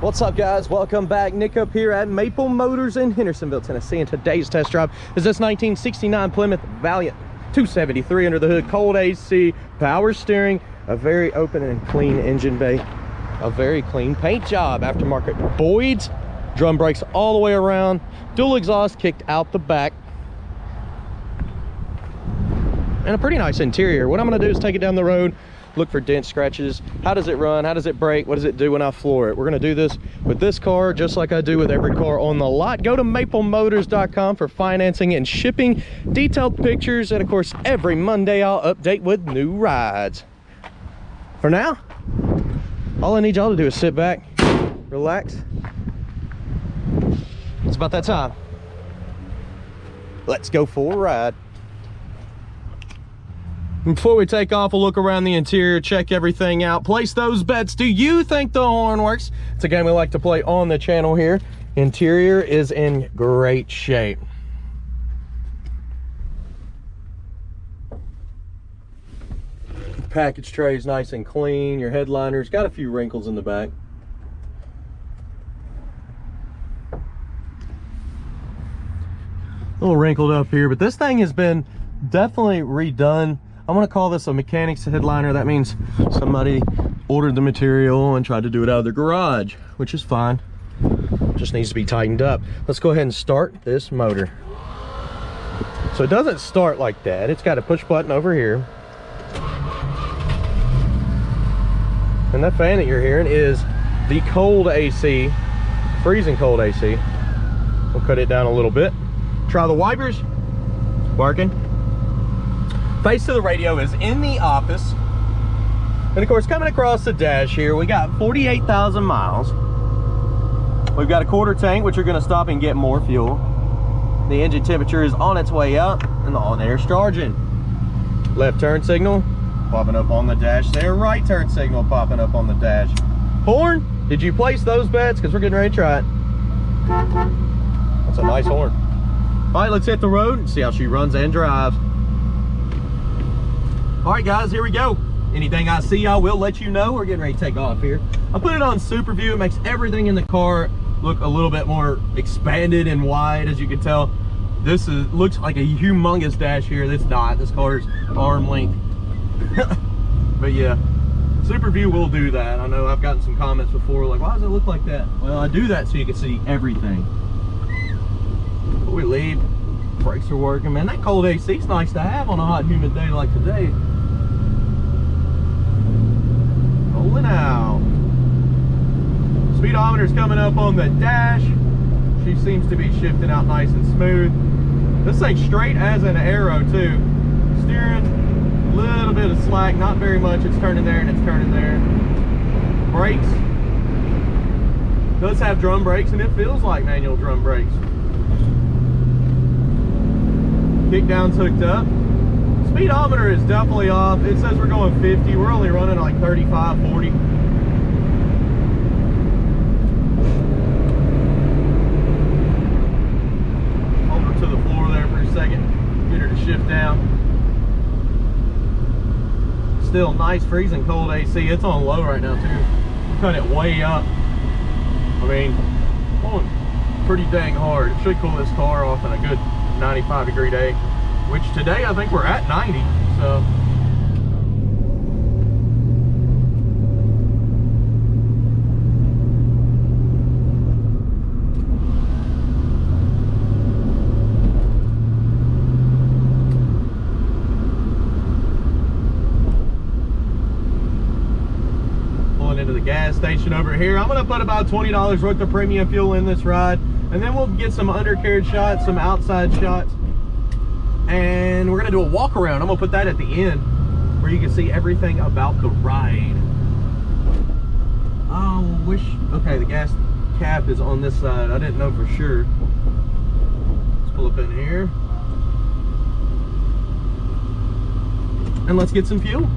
What's up, guys? Welcome back. Nick up here at Maple Motors in Hendersonville, Tennessee, and today's test drive is this 1969 Plymouth Valiant 273 under the hood, cold AC, power steering, a very open and clean engine bay, a very clean paint job, aftermarket Boyd's, drum brakes all the way around, dual exhaust kicked out the back, and a pretty nice interior. What I'm going to do is take it down the road, look for dents, scratches. How does it run? How does it brake? What does it do when I floor it? We're going to do this with this car just like I do with every car on the lot. Go to maplemotors.com for financing and shipping, detailed pictures, and of course every Monday I'll update with new rides. For now, all I need y'all to do is sit back, relax. It's about that time. Let's go for a ride. Before we take off, we'll look around the interior, check everything out, place those bets. Do you think the horn works? It's a game we like to play on the channel here. Interior is in great shape. Package tray is nice and clean. Your headliner's got a few wrinkles in the back. A little wrinkled up here, but this thing has been definitely redone. I'm gonna call this a mechanic's headliner. That means somebody ordered the material and tried to do it out of their garage, which is fine. Just needs to be tightened up. Let's go ahead and start this motor. So it doesn't start like that. It's got a push button over here. And that fan that you're hearing is the cold AC, freezing cold AC. We'll cut it down a little bit. Try the wipers, working. Face to the radio is in the office. And of course, coming across the dash here, we got 48,000 miles. We've got a quarter tank, which you're gonna stop and get more fuel. The engine temperature is on its way up and the on-air's charging. Left turn signal popping up on the dash there. Right turn signal popping up on the dash. Horn, did you place those bets? Because we're getting ready to try it. That's a nice horn. All right, let's hit the road and see how she runs and drives. All right, guys, here we go. Anything I see, I will let you know. We're getting ready to take off here. I put it on super view. It makes everything in the car look a little bit more expanded and wide, as you can tell. This looks like a humongous dash here. It's not. This car's arm length. But yeah, super view will do that. I know I've gotten some comments before like, why does it look like that? Well, I do that so you can see everything. But we leave. Brakes are working, man. That cold AC is nice to have on a hot, humid day like today. Rolling out. Speedometer's coming up on the dash. She seems to be shifting out nice and smooth. This thing's straight as an arrow too. Steering, a little bit of slack, not very much. It's turning there and it's turning there. Brakes. Does have drum brakes and it feels like manual drum brakes. Kick down's hooked up. Speedometer is definitely off. It says we're going 50. We're only running like 35, 40. Hold her to the floor there for a second. Get her to shift down. Still nice freezing cold AC. It's on low right now too. Cut it way up. I mean, pulling pretty dang hard. It should cool this car off in a good 95-degree day, which today I think we're at 90. So pulling into the gas station over here. I'm gonna put about $20 worth of premium fuel in this ride. And then we'll get some undercarriage shots, some outside shots, and we're gonna do a walk around. I'm gonna put that at the end where you can see everything about the ride. Oh, okay, the gas cap is on this side. I didn't know for sure. Let's pull up in here. And let's get some fuel.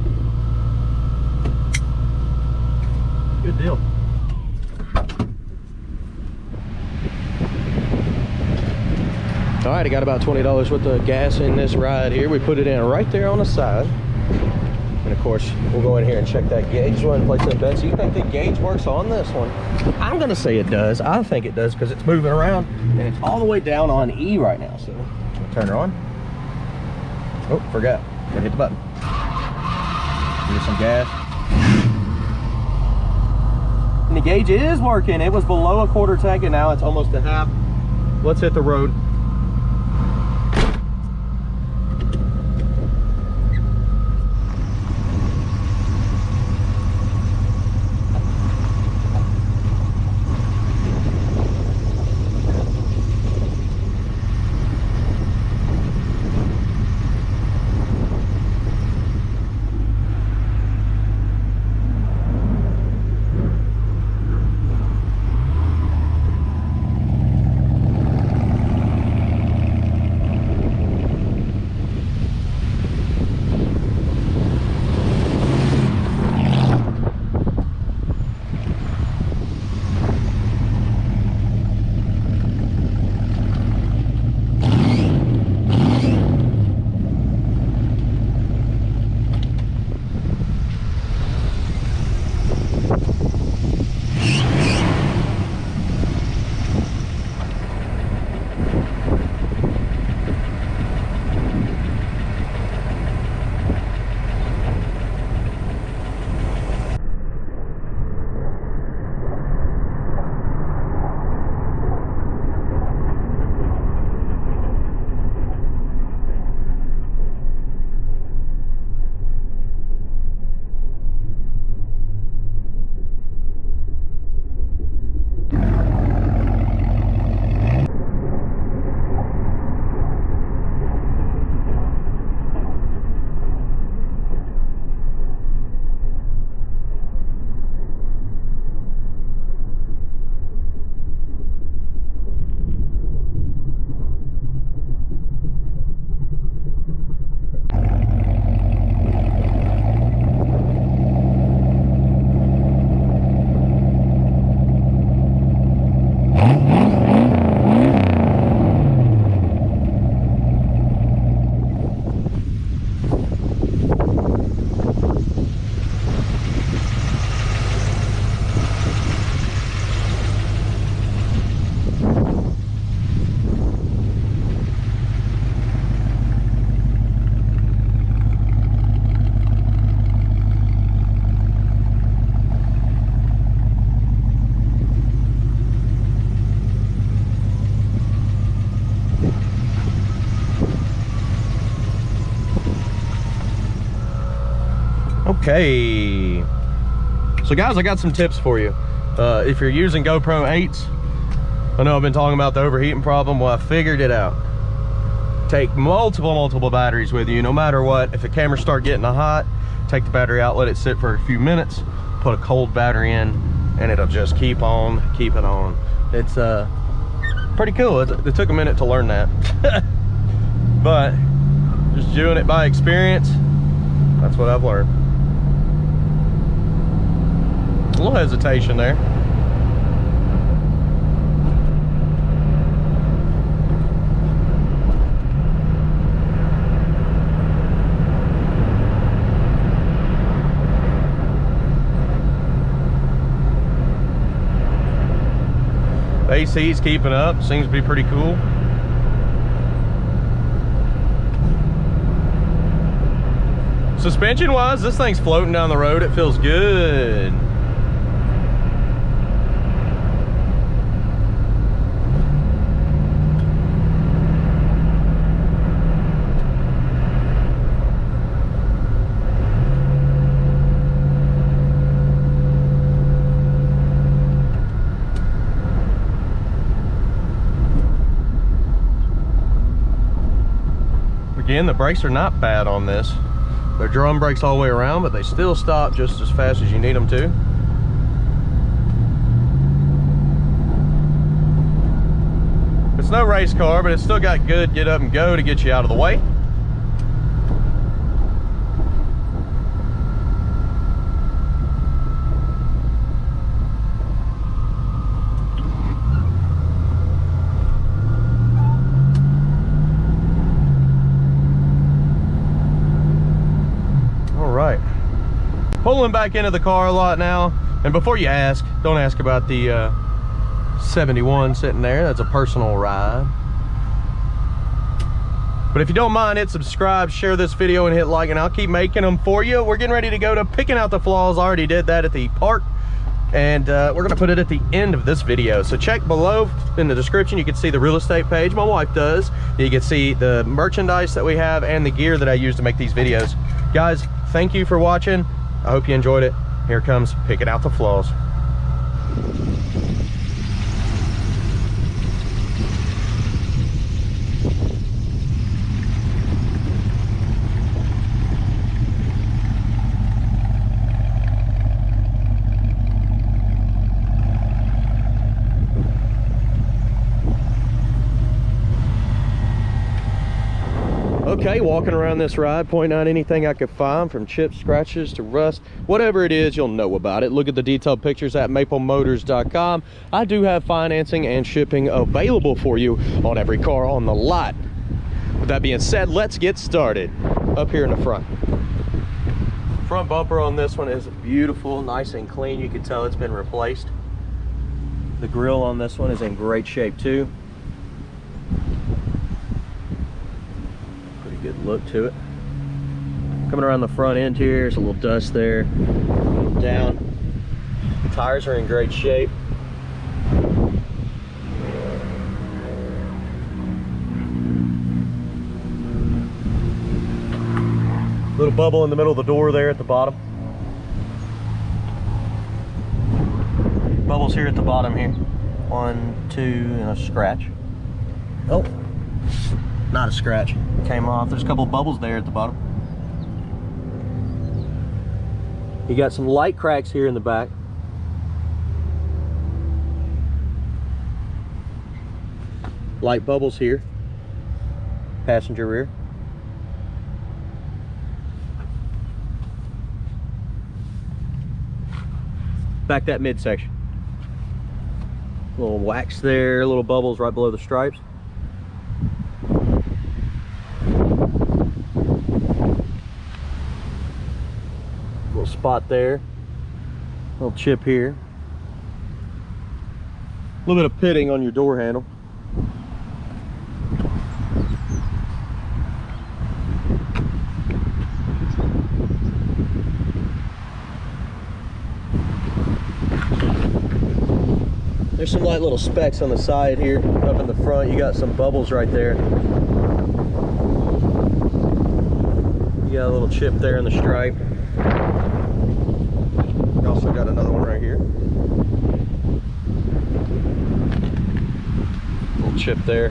Good deal. All right, I got about $20 worth of gas in this ride here. We put it in right there on the side. And of course, we'll go in here and check that gauge. Go ahead and place that bet. So you think the gauge works on this one? I'm gonna say it does. I think it does because it's moving around and it's all the way down on E right now. So turn her on. Oh, forgot. Gotta hit the button. Give it some gas. And the gauge is working. It was below a quarter tank and now it's almost a half. Let's hit the road. Okay, so guys, I got some tips for you. If you're using GoPro 8s, I know I've been talking about the overheating problem. Well, I figured it out. Take multiple batteries with you, no matter what. If the cameras start getting hot, take the battery out, let it sit for a few minutes, put a cold battery in, and it'll just keep on keeping on. It's pretty cool. It took a minute to learn that. But just doing it by experience, that's what I've learned. A little hesitation there. The AC's keeping up, seems to be pretty cool. Suspension wise, this thing's floating down the road. It feels good. Again, the brakes are not bad on this. They're drum brakes all the way around, but they still stop just as fast as you need them to. It's no race car, but it's still got good get up and go to get you out of the way. pulling back into the car a lot now. And before you ask, don't ask about the 71 sitting there. That's a personal ride. But if you don't mind, hit subscribe, share this video, and hit like, and I'll keep making them for you. We're getting ready to go to picking out the flaws. I already did that at the park, and we're gonna put it at the end of this video. So check below in the description. You can see the real estate page. My wife does. You can see the merchandise that we have and the gear that I use to make these videos. Guys, thank you for watching. I hope you enjoyed it. Here comes picking out the flaws. Okay, walking around this ride, pointing out anything I could find, from chips, scratches to rust, whatever it is, you'll know about it. Look at the detailed pictures at maplemotors.com. I do have financing and shipping available for you on every car on the lot. With that being said, let's get started. Up here in the front. Front bumper on this one is beautiful, nice and clean. You can tell it's been replaced. The grille on this one is in great shape too. Good look to it. Coming around the front end here, there's a little dust there. Down. The tires are in great shape. Little bubble in the middle of the door there at the bottom. Bubbles here at the bottom here. 1, 2, and a scratch. Oh, not a scratch. Came off. There's a couple of bubbles there at the bottom. You got some light cracks here in the back. Light bubbles here. Passenger rear. Back that midsection. Little wax there, little bubbles right below the stripes. Spot there, little chip here, a little bit of pitting on your door handle. There's some light little specks on the side here. Up in the front, you got some bubbles right there. You got a little chip there in the stripe. Also got another one right here. Little chip there.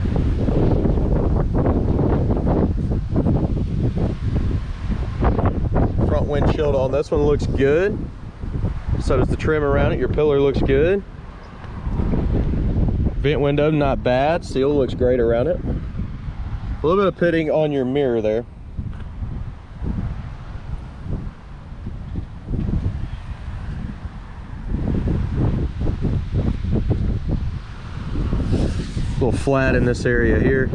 Front windshield on this one looks good. So does the trim around it. Your pillar looks good. Vent window, not bad. Seal looks great around it. A little bit of pitting on your mirror there. A little flat in this area here.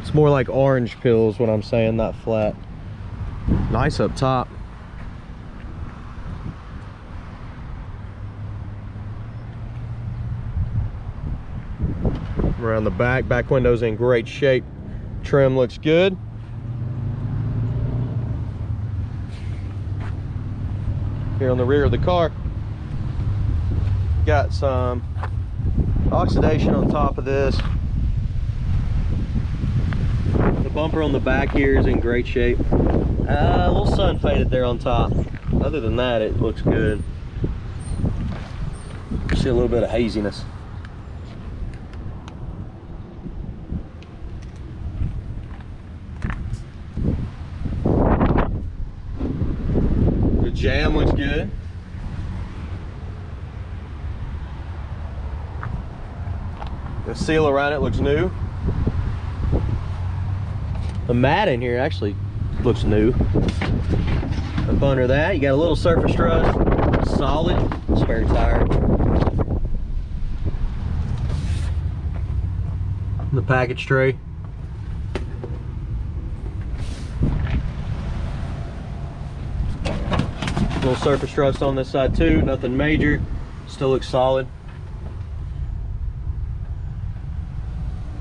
It's more like orange pills what I'm saying, not flat. Nice up top. Around the back window's in great shape. Trim looks good. Here on the rear of the car, got some oxidation on top of this. The bumper on the back here is in great shape. A little sun faded there on top. Other than that, it looks good. See a little bit of haziness. The jam looks good. The seal around it looks new. The mat in here actually looks new. Up under that, you got a little surface rust, solid spare tire. The package tray. Little surface rust on this side too, nothing major, still looks solid.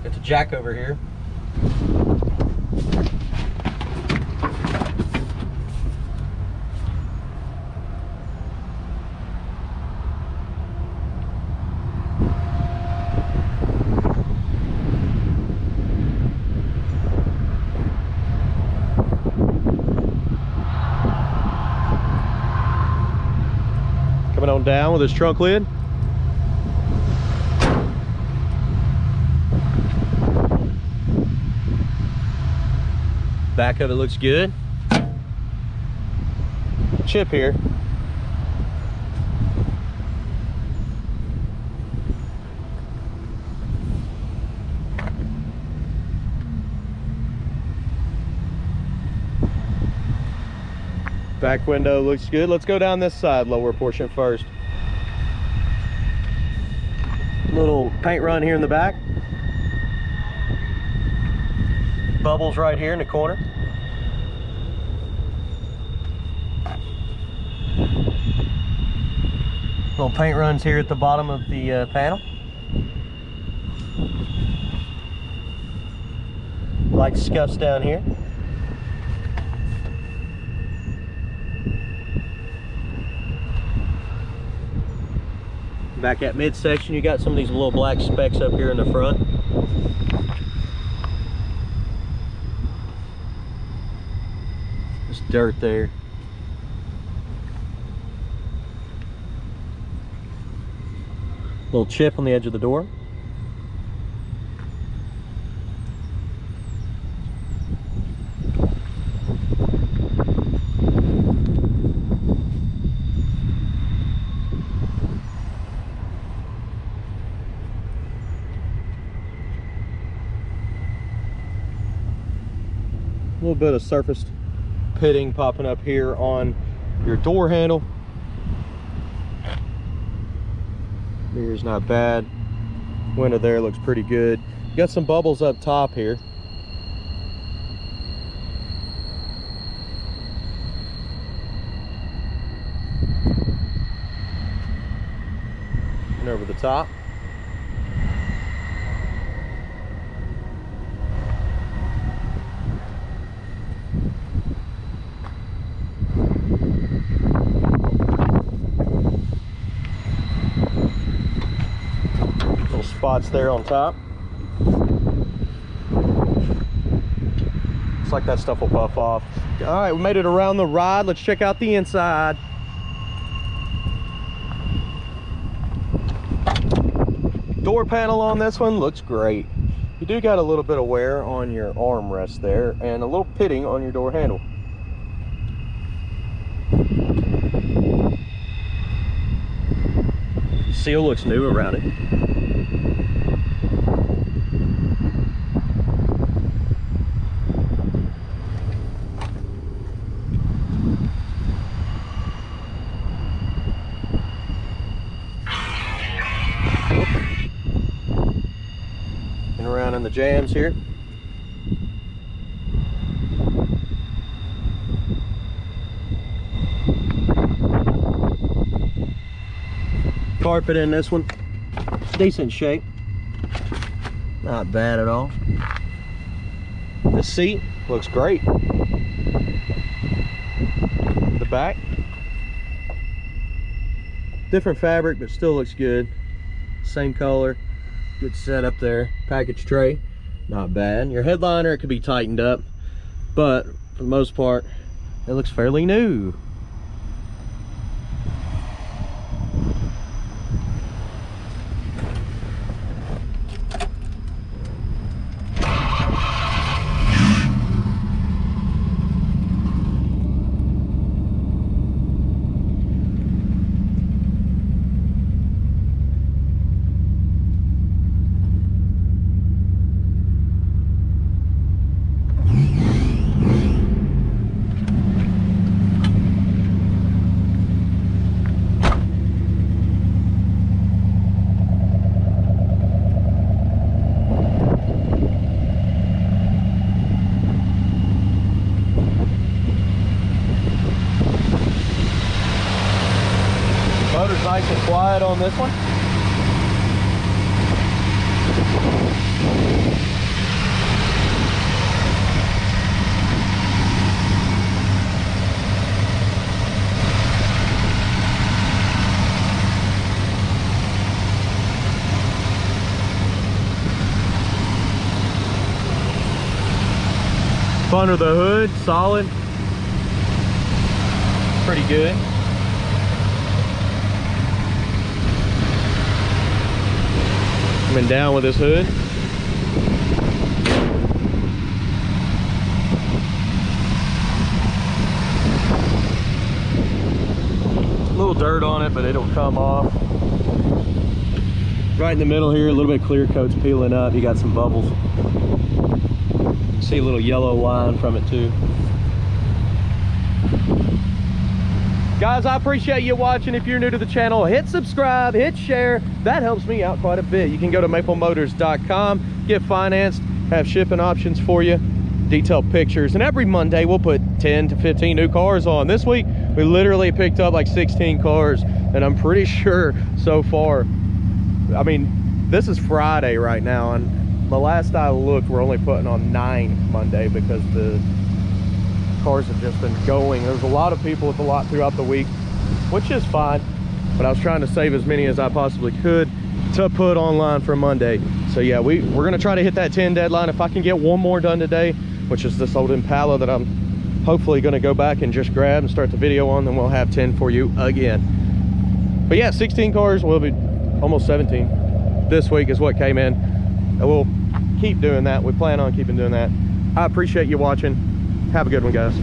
Got the jack over here. Coming on down with his trunk lid. Back of it looks good. Chip here. Back window looks good. Let's go down this side, lower portion first. Little paint run here in the back. Bubbles right here in the corner. Little paint runs here at the bottom of the panel. Like scuffs down here. Back at midsection, you got some of these little black specks up here in the front. Just dirt there. Little chip on the edge of the door. A little bit of surface pitting popping up here on your door handle. Mirror's not bad. Window there looks pretty good. You got some bubbles up top here. And over the top. Spots there on top. Looks like that stuff will puff off. All right, we made it around the ride. Let's check out the inside. Door panel on this one looks great. You do got a little bit of wear on your armrest there and a little pitting on your door handle. Seal looks new around it. And around in the jams here. Carpet in this one, decent shape, not bad at all. The seat looks great. The back, different fabric but still looks good. Same color, good setup there. Package tray, not bad. Your headliner, it could be tightened up, but for the most part it looks fairly new. side on this one. Under the hood, solid, pretty good. Coming down with this hood. A little dirt on it, but it'll come off. Right in the middle here, a little bit of clear coat's peeling up. You got some bubbles. See a little yellow line from it too. Guys, I appreciate you watching. If you're new to the channel, hit subscribe, hit share. That helps me out quite a bit. You can go to maplemotors.com, get financed, have shipping options for you, detailed pictures, and every Monday we'll put 10 to 15 new cars on. This week we literally picked up like 16 cars, and I'm pretty sure so far, I mean, this is Friday right now, and the last I looked, we're only putting on 9 Monday because the cars have just been going. There's a lot of people with a lot throughout the week, which is fine, but I was trying to save as many as I possibly could to put online for Monday. So yeah, we're gonna try to hit that 10 deadline. If I can get one more done today, which is this old Impala that I'm hopefully gonna go back and just grab and start the video on, then we'll have 10 for you again. But yeah, 16 cars, will be almost 17 this week is what came in. And we'll keep doing that. We plan on keeping doing that. I appreciate you watching. Have a good one, guys.